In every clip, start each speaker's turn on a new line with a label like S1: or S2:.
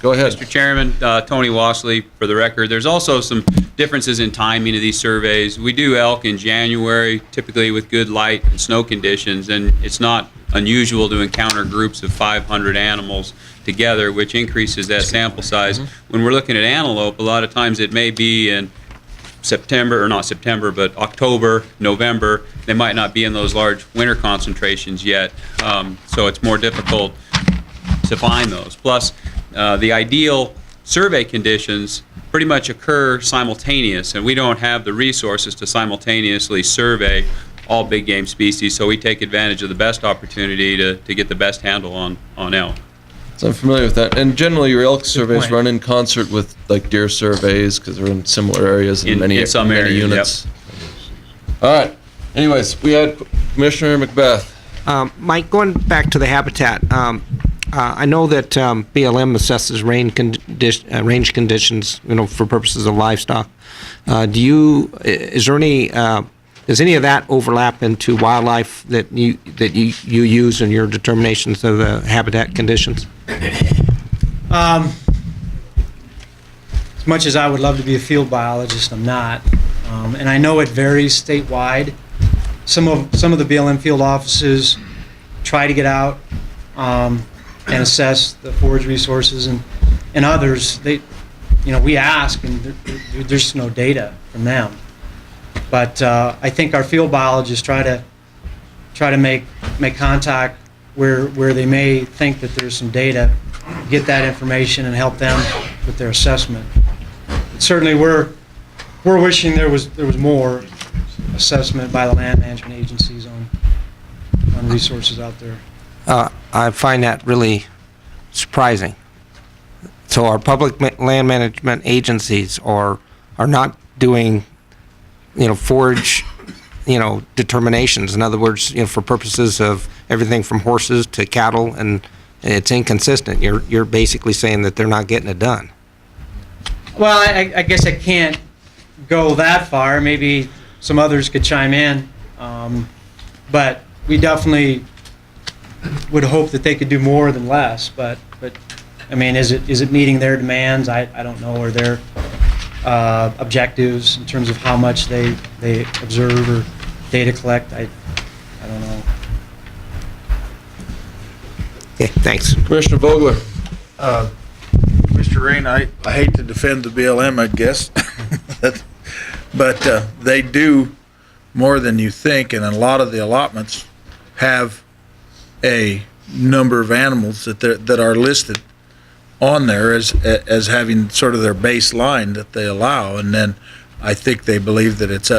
S1: Go ahead.
S2: Mr. Chairman, Tony Wasley, for the record. There's also some differences in timing of these surveys. We do elk in January, typically with good light and snow conditions, and it's not unusual to encounter groups of 500 animals together, which increases that sample size. When we're looking at antelope, a lot of times it may be in September, or not September, but October, November. They might not be in those large winter concentrations yet, so it's more difficult to find those. Plus, the ideal survey conditions pretty much occur simultaneous, and we don't have the resources to simultaneously survey all big game species, so we take advantage of the best opportunity to get the best handle on elk.
S1: So I'm familiar with that. And generally, your elk surveys run in concert with like deer surveys because they're in similar areas in many units. Yep. All right. Anyways, we had Commissioner Macbeth.
S3: Mike, going back to the habitat, I know that BLM assesses range conditions, for purposes of livestock. Does any of that overlap into wildlife that you use in your determinations of the habitat conditions?
S4: As much as I would love to be a field biologist, I'm not, and I know it varies statewide. Some of the BLM field offices try to get out and assess the forage resources, and others we ask and there's no data from them. But I think our field biologists try to make contact where they may think that there's some data, get that information and help them with their assessment. But certainly we're wishing there was more assessment by the land management agencies on resources out there.
S3: I find that really surprising. So our public land management agencies are not doing forage, determinations. In other words, for purposes of everything from horses to cattle, and it's inconsistent. You're basically saying that they're not getting it done.
S4: Well, I guess I can't go that far. Maybe some others could chime in, but we definitely would hope that they could do more than less. But I mean, is it meeting their demands? I don't know, or their objectives in terms of how much they observe or data collect. I don't know.
S3: Okay, thanks.
S1: Commissioner Vogler.
S5: Mr. Rain, I hate to defend the BLM, I guess, but they do more than you think, and a lot of the allotments have a number of animals that are listed on there as having sort of their baseline that they allow, and then I think they believe that it's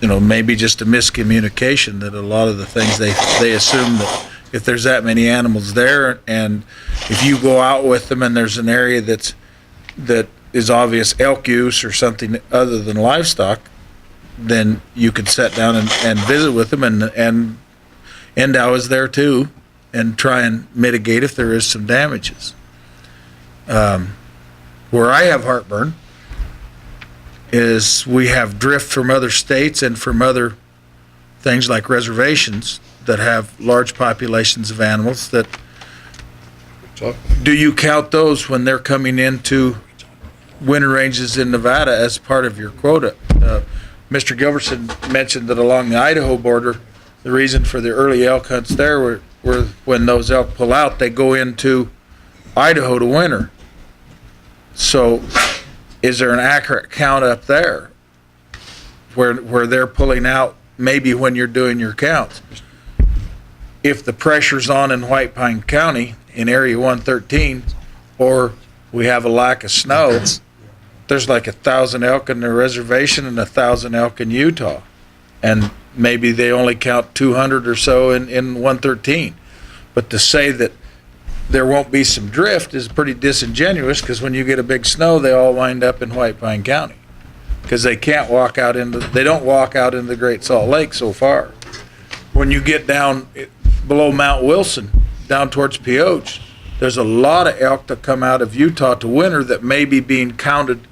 S5: maybe just a miscommunication, that a lot of the things they assume that if there's that many animals there, and if you go out with them and there's an area that is obvious elk use or something other than livestock, then you could sit down and visit with them, and NDOW is there too, and try and mitigate if there is some damages. Where I have heartburn is we have drift from other states and from other things like reservations that have large populations of animals. That do you count those when they're coming into winter ranges in Nevada as part of your quota? Mr. Gilbertson mentioned that along the Idaho border, the reason for the early elk hunts there were when those elk pull out, they go into Idaho to winter. So is there an accurate count up there where they're pulling out maybe when you're doing your counts? If the pressure's on in White Pine County in Area 113, or we have a lack of snow, there's like 1,000 elk in the reservation and 1,000 elk in Utah. And maybe they only count 200 or so in 113. But to say that there won't be some drift is pretty disingenuous, because when you get a big snow, they all wind up in White Pine County, because they don't walk out into the Great Salt Lake so far. When you get down below Mount Wilson, down towards Pioche, there's a lot of elk that come out of Utah to winter that may be being counted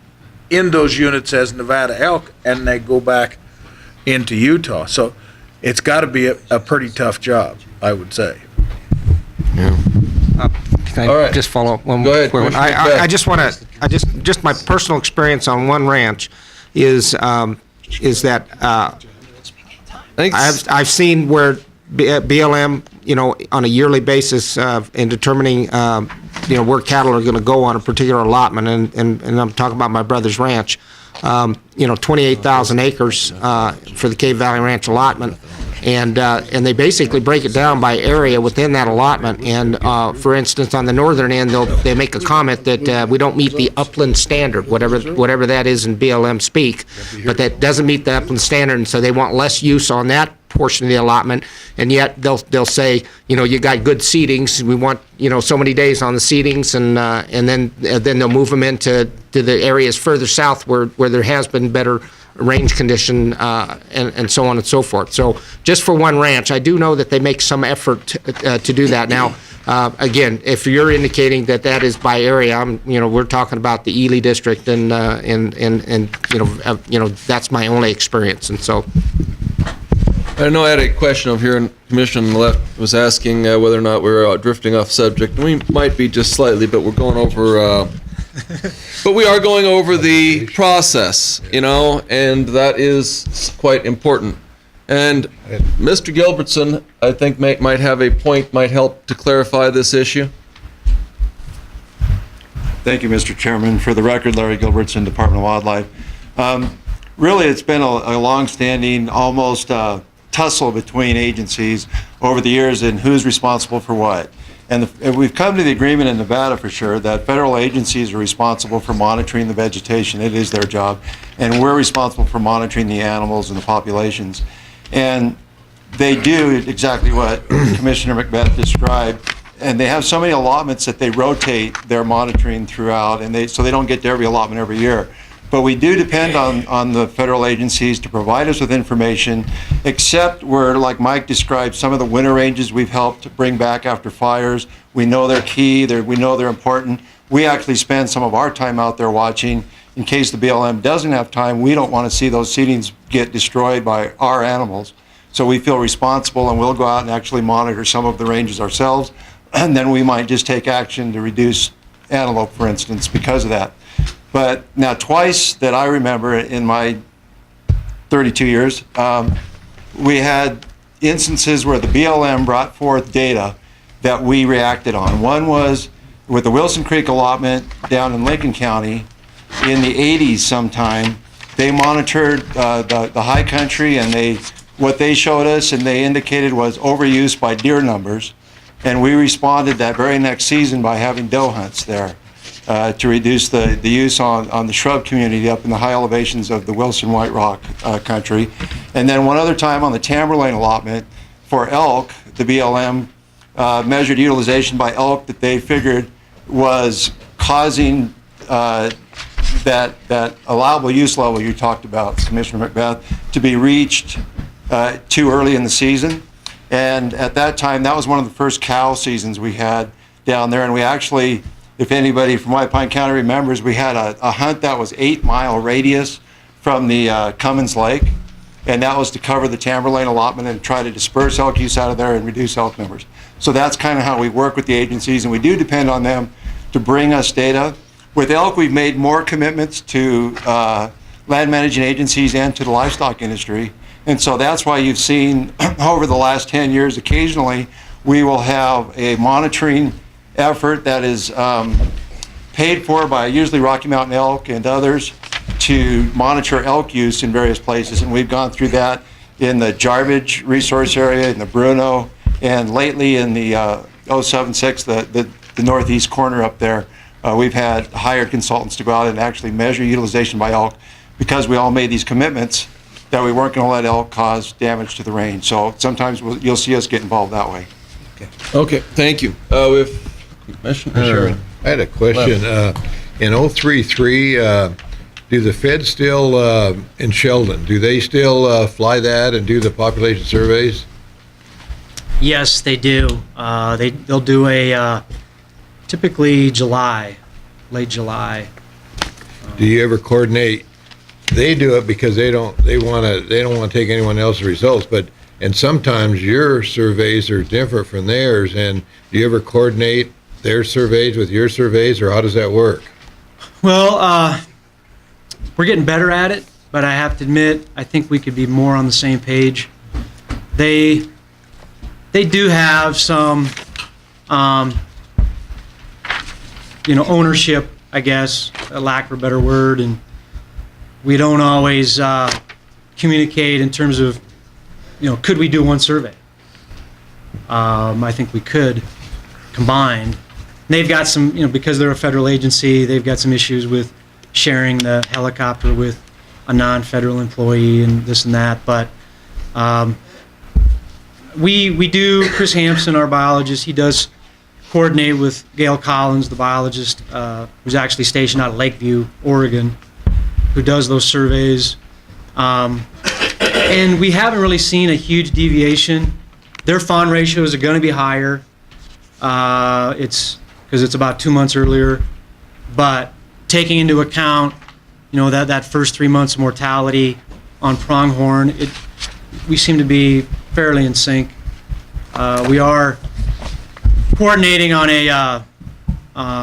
S5: in those units as Nevada elk, and they go back into Utah. So it's got to be a pretty tough job, I would say.
S3: Yeah. Can
S1: All
S3: I
S1: right.
S3: just follow up one
S1: Go ahead,
S3: quick one?
S1: Commissioner
S3: I
S1: Beth.
S3: just want to, just my personal experience on one ranch is that
S1: I think
S3: I've seen where BLM, on a yearly basis in determining, where cattle are going to go on a particular allotment, and I'm talking about my brother's ranch, 28,000 acres for the Cave Valley Ranch allotment, and they basically break it down by area within that allotment. And for instance, on the northern end, they make a comment that we don't meet the upland standard, whatever that is in BLM speak, but that doesn't meet the upland standard, and so they want less use on that portion of the allotment. And yet they'll say, you got good seedings, we want so many days on the seedings, and then they'll move them into the areas further south where there has been better range condition, and so on and so forth. So just for one ranch, I do know that they make some effort to do that. Now, again, if you're indicating that is by area, we're talking about the Ely district, and that's my only experience, and so.
S1: I know I had a question over here, and Commissioner left was asking whether or not we're drifting off subject. We might be just slightly, but we're going over. But we are going over the process, and that is quite important. And Mr. Gilbertson, I think, might have a point, might help to clarify this issue.
S6: Thank you, Mr. Chairman. For the record, Larry Gilbertson, Department of Wildlife. Really, it's been a long-standing, almost tussle between agencies over the years in who's responsible for what. And we've come to the agreement in Nevada for sure that federal agencies are responsible for monitoring the vegetation. It is their job. And we're responsible for monitoring the animals and the populations. And they do exactly what Commissioner Macbeth described. And they have so many allotments that they rotate their monitoring throughout, and so they don't get to every allotment every year. But we do depend on the federal agencies to provide us with information, except where, like Mike described, some of the winter ranges we've helped bring back after fires. We know they're key, we know they're important. We actually spend some of our time out there watching. In case the BLM doesn't have time, we don't want to see those seedings get destroyed by our animals. So we feel responsible, and we'll go out and actually monitor some of the ranges ourselves. And then we might just take action to reduce antelope, for instance, because of that. But now, twice that I remember in my 32 years, we had instances where the BLM brought forth data that we reacted on. One was with the Wilson Creek allotment down in Lincoln County in the 80s sometime. They monitored the high country, and what they showed us and they indicated was overuse by deer numbers. And we responded that very next season by having doe hunts there. To reduce the use on the shrub community up in the high elevations of the Wilson White Rock country. And then one other time on the Tamerlane allotment for elk, the BLM measured utilization by elk that they figured was causing that allowable use level you talked about, Commissioner Macbeth, to be reached too early in the season. And at that time, that was one of the first cow seasons we had down there, and we actually, if anybody from White Pine County remembers, we had a hunt that was 8-mile radius from the Cummins Lake, and that was to cover the Tamerlane allotment and try to disperse elk use out of there and reduce elk numbers. So that's kind of how we work with the agencies, and we do depend on them to bring us data. With elk, we've made more commitments to land managing agencies and to the livestock industry, and so that's why you've seen over the last 10 years, occasionally, we will have a monitoring effort that is paid for by usually Rocky Mountain Elk and others to monitor elk use in various places. And we've gone through that in the Jarvidge resource area, in the Bruno, and lately in the 076, the northeast corner up there. We've had hired consultants to go out and actually measure utilization by elk because we all made these commitments that we weren't going to let elk cause damage to the range. So sometimes you'll see us get involved that way.
S1: Okay, thank you. With Commissioner
S7: I had a question. In 033, do the feds still, in Sheldon, do they still fly that and do the population surveys?
S4: Yes, they do. They'll do a typically late July.
S7: Do you ever coordinate? They do it because they don't want to take anyone else's results, and sometimes your surveys are different from theirs, and do you ever coordinate their surveys with your surveys, or how does that work?
S4: Well, we're getting better at it, but I have to admit, I think we could be more on the same page. They do have some, ownership, I guess, a lack of a better word, and we don't always communicate in terms of, could we do one survey? I think we could, combined. They've got some, because they're a federal agency, they've got some issues with sharing the helicopter with a non-federal employee and this and that, but we do, Chris Hampson, our biologist, he does coordinate with Gail Collins, the biologist, who's actually stationed out of Lakeview, Oregon, who does those surveys. And we haven't really seen a huge deviation. Their fawn ratios are going to be higher. It's because it's about 2 months earlier, but taking into account, that first 3 months of mortality on pronghorn, we seem to be fairly in sync. We are coordinating on a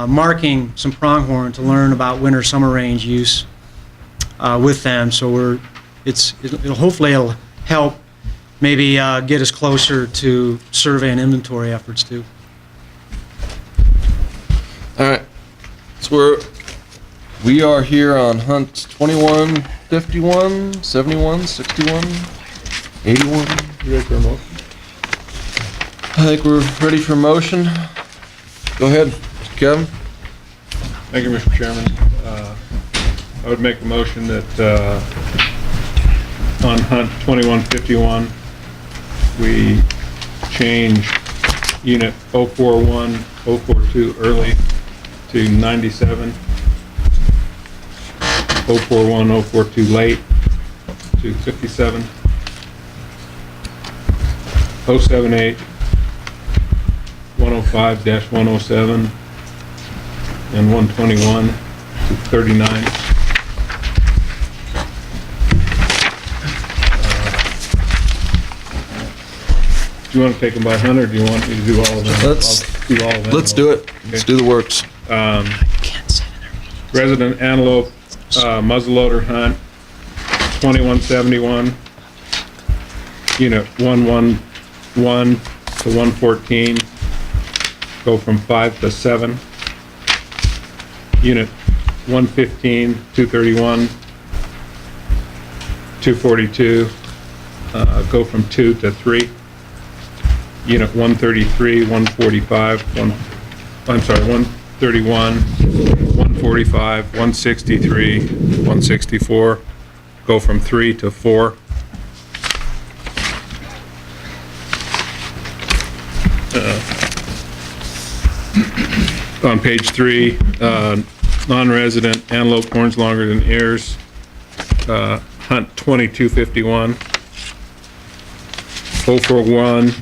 S4: marking some pronghorn to learn about winter-summer range use with them. So hopefully it'll help maybe get us closer to survey and inventory efforts too.
S1: All right. So we are here on hunt 21, 51, 71, 61, 81.
S8: You ready for a motion?
S1: I think we're ready for motion. Go ahead, Kevin.
S8: Thank you, Mr. Chairman. I would make a motion that on hunt 2151, we change unit 041, 042 early to 97, 041, 042 late to 57, 078, 105-107, and 121 to 39. Do you want to take them by hunt, or do you want me to do all of them?
S1: Let's
S8: do all of them.
S1: Let's do it. Let's do the works.
S8: Resident antelope muzzleloader hunt 2171, unit 111 to 114, go from 5 to 7. Unit 115, 231, 242, go from 2 to 3. Unit 133, 145, 131, 145, 163, 164, go from 3 to 4. On page 3, non-resident antelope horns longer than ears, hunt 2251, 041,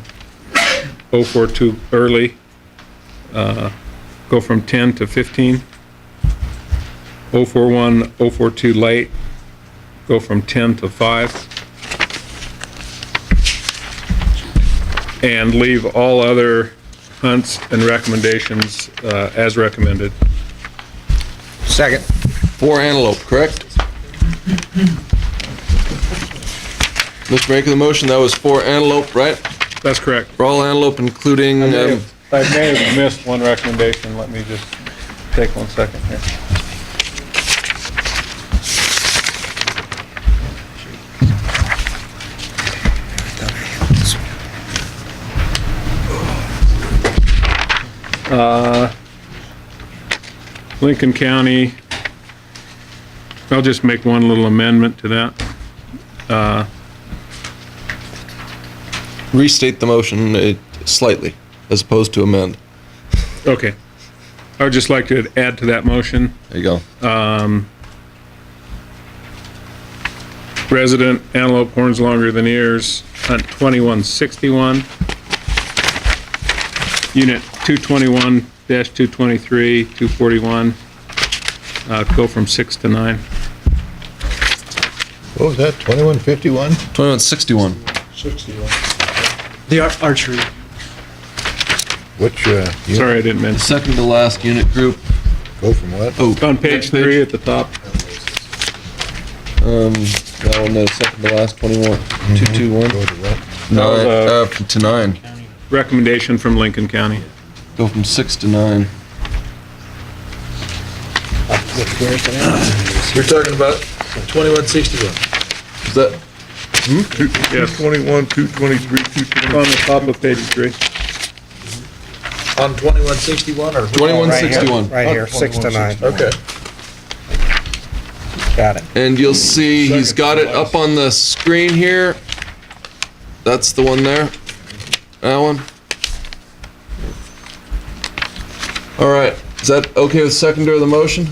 S8: 042 early, go from 10 to 15, 041, 042 late, go from 10 to 5, and leave all other hunts and recommendations as recommended.
S3: Second.
S1: 4 antelope, correct? Mr. Maker, the motion, that was 4 antelope, right?
S8: That's correct.
S1: For all antelope, including,
S8: I may have missed one recommendation. Let me just take 1 second here. Lincoln County, I'll just make one little amendment to that.
S1: restate the motion slightly, as opposed to amend.
S8: Okay. I would just like to add to that motion.
S1: There you go.
S8: Resident antelope horns longer than ears, hunt 2161. Unit 221-223, 241, go from 6 to 9.
S7: What was that, 2151?
S1: 2161.
S4: The archery.
S7: Which,
S8: Sorry, I didn't mention.
S1: Second to last unit group.
S7: go from what?
S1: Oh,
S8: On page
S1: next page.
S8: 3 at the top.
S1: That one, the second to last, 21, 221.
S7: Go to what?
S1: Nine, to 9.
S8: Recommendation from Lincoln County.
S1: Go from 6 to 9.
S5: You're talking about 2161.
S1: Is that,
S8: Yes,
S7: 221, 223, 224.
S8: on the top of page 3.
S5: On 2161 or?
S1: 2161.
S3: Right here, 6 to 9.
S5: Okay.
S3: Got it.
S1: And you'll see he's got it up on the screen here. That's the one there. That one. All right. Is that okay with seconder of the motion?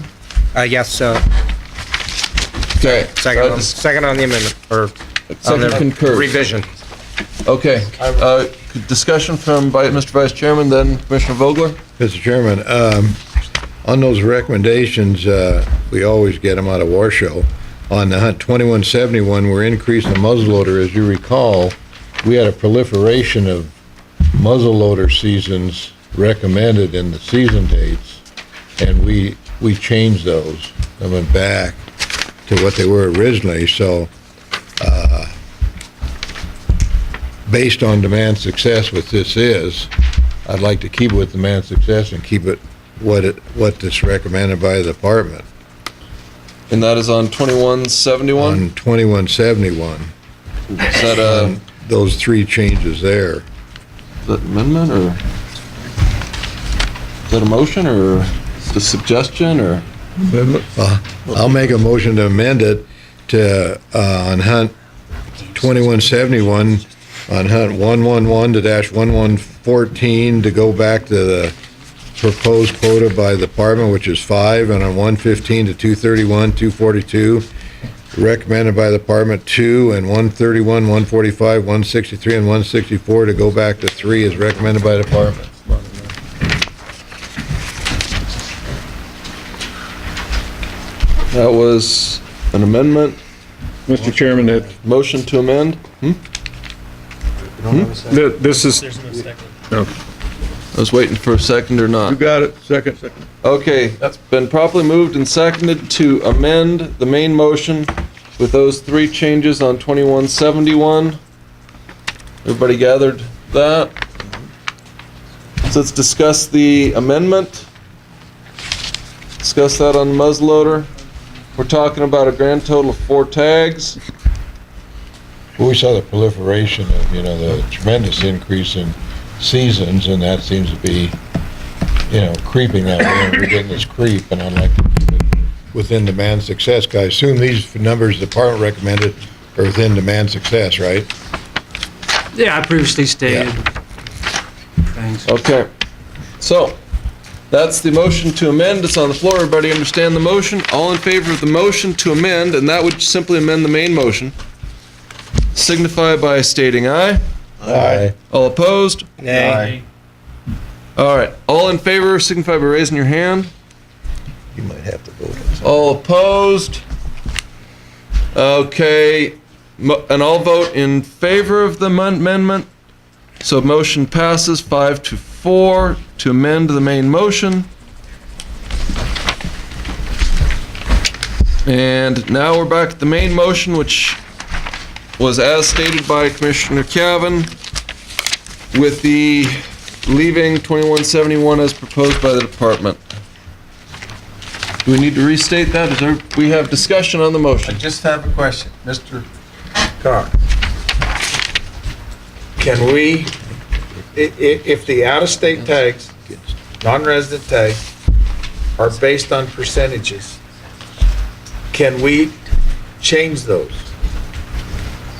S3: Yes,
S1: Okay.
S3: second on the amendment, or on
S1: Second
S3: the
S1: concurs.
S3: revision.
S1: Okay. Discussion from Mr. Vice Chairman, then Commissioner Vogler.
S7: Mr. Chairman, on those recommendations, we always get them out of Washoe. On the hunt 2171, we're increasing the muzzleloader. As you recall, we had a proliferation of muzzleloader seasons recommended in the season dates, and we changed those and went back to what they were originally. So, based on demand success, what this is, I'd like to keep it with demand success and keep it what that's recommended by the department.
S1: And that is on 2171?
S7: On 2171,
S1: Is that
S7: those three changes there.
S1: that amendment, or is that a motion, or the suggestion, or?
S7: I'll make a motion to amend it to, on hunt 2171, on hunt 111-1114, to go back to the proposed quota by the department, which is 5, and on 115 to 231, 242, recommended by the department 2, and 131, 145, 163, and 164 to go back to 3 as recommended by the department.
S1: That was an amendment,
S8: Mr. Chairman,
S1: motion to amend?
S8: this is, no,
S1: I was waiting for a second or not.
S7: got it, second.
S1: Okay, that's been properly moved and seconded to amend the main motion with those three changes on 2171. Everybody gathered that? So let's discuss the amendment. Discuss that on the muzzleloader. We're talking about a grand total of 4 tags.
S7: Well, we saw the proliferation of, the tremendous increase in seasons, and that seems to be, creeping that way, and we're getting this creep, and I'd like to keep it within demand success. 'Cause I assume these numbers the department recommended are within demand success, right?
S4: Yeah, I previously stated. Thanks.
S1: Okay, so that's the motion to amend. It's on the floor. Everybody understand the motion? All in favor of the motion to amend, and that would simply amend the main motion, signify by stating aye.
S7: Aye.
S1: All opposed?
S3: Nay.
S1: All right, all in favor signify by raising your hand.
S7: You might have to vote.
S1: All opposed? Okay, and I'll vote in favor of the amendment. So motion passes 5-4 to amend the main motion. And now we're back at the main motion, which was as stated by Commissioner Cavan, with the leaving 2171 as proposed by the department. Do we need to restate that? We have discussion on the
S5: I
S1: motion.
S5: just have a question, Mr. Carr. Can we, if the out-of-state tags, non-resident tags, are based on percentages, can we change those?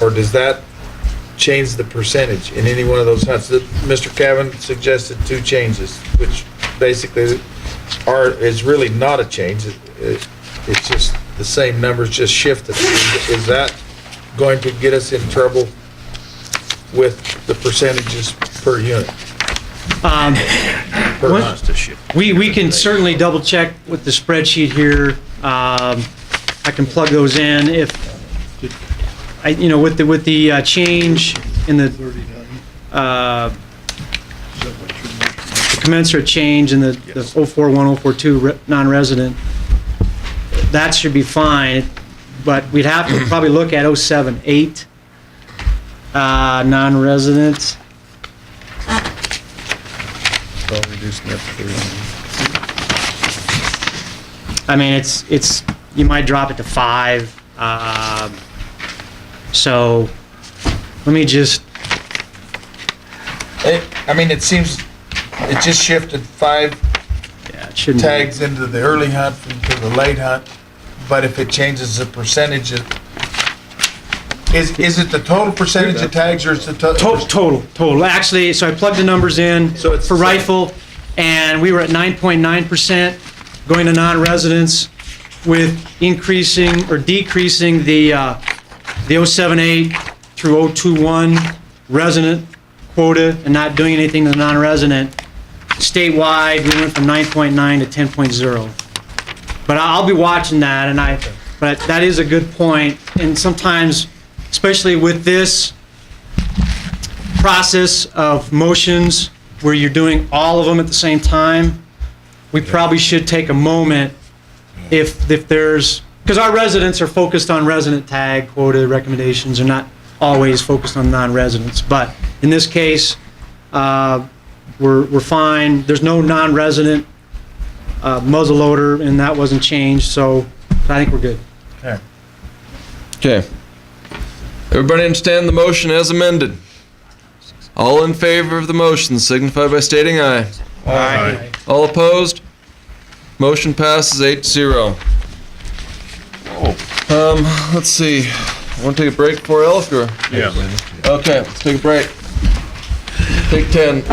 S5: Or does that change the percentage in any one of those hunts? Mr. Cavan suggested 2 changes, which basically is really not a change. It's just the same numbers, just shifted. Is that going to get us in trouble with the percentages per unit? Per hunt?
S4: We can certainly double check with the spreadsheet here. I can plug those in if, with the change in the, commensurate change in the 041, 042 non-resident, that should be fine, but we'd have to probably look at 078 non-resident. I mean, it's you might drop it to 5. So let me just.
S5: I mean, it seems it just shifted 5
S4: Yeah, it shouldn't.
S5: tags into the early hunt to the late hunt, but if it changes the percentage, is it the total percentage of tags or is it the
S4: Total. Actually, so I plugged the numbers in
S5: So it's
S4: for
S5: the same.
S4: rifle, and we were at 9.9% going to non-residents with increasing or decreasing the 078 through 021 resident quota and not doing anything to the non-resident. Statewide, we went from 9.9 to 10.0. But I'll be watching that, but that is a good point. And sometimes, especially with this process of motions where you're doing all of them at the same time, we probably should take a moment if there's, because our residents are focused on resident tag quota recommendations, are not always focused on non-residents. But in this case, we're fine. There's no non-resident muzzleloader, and that wasn't changed, so I think we're good.
S1: Okay. Everybody understand the motion as amended? All in favor of the motion signify by stating aye.
S8: Aye.
S1: All opposed? Motion passes 8-0. Let's see. Want to take a break before elk or?
S8: Yeah.
S1: Okay, let's take a break. Take 10.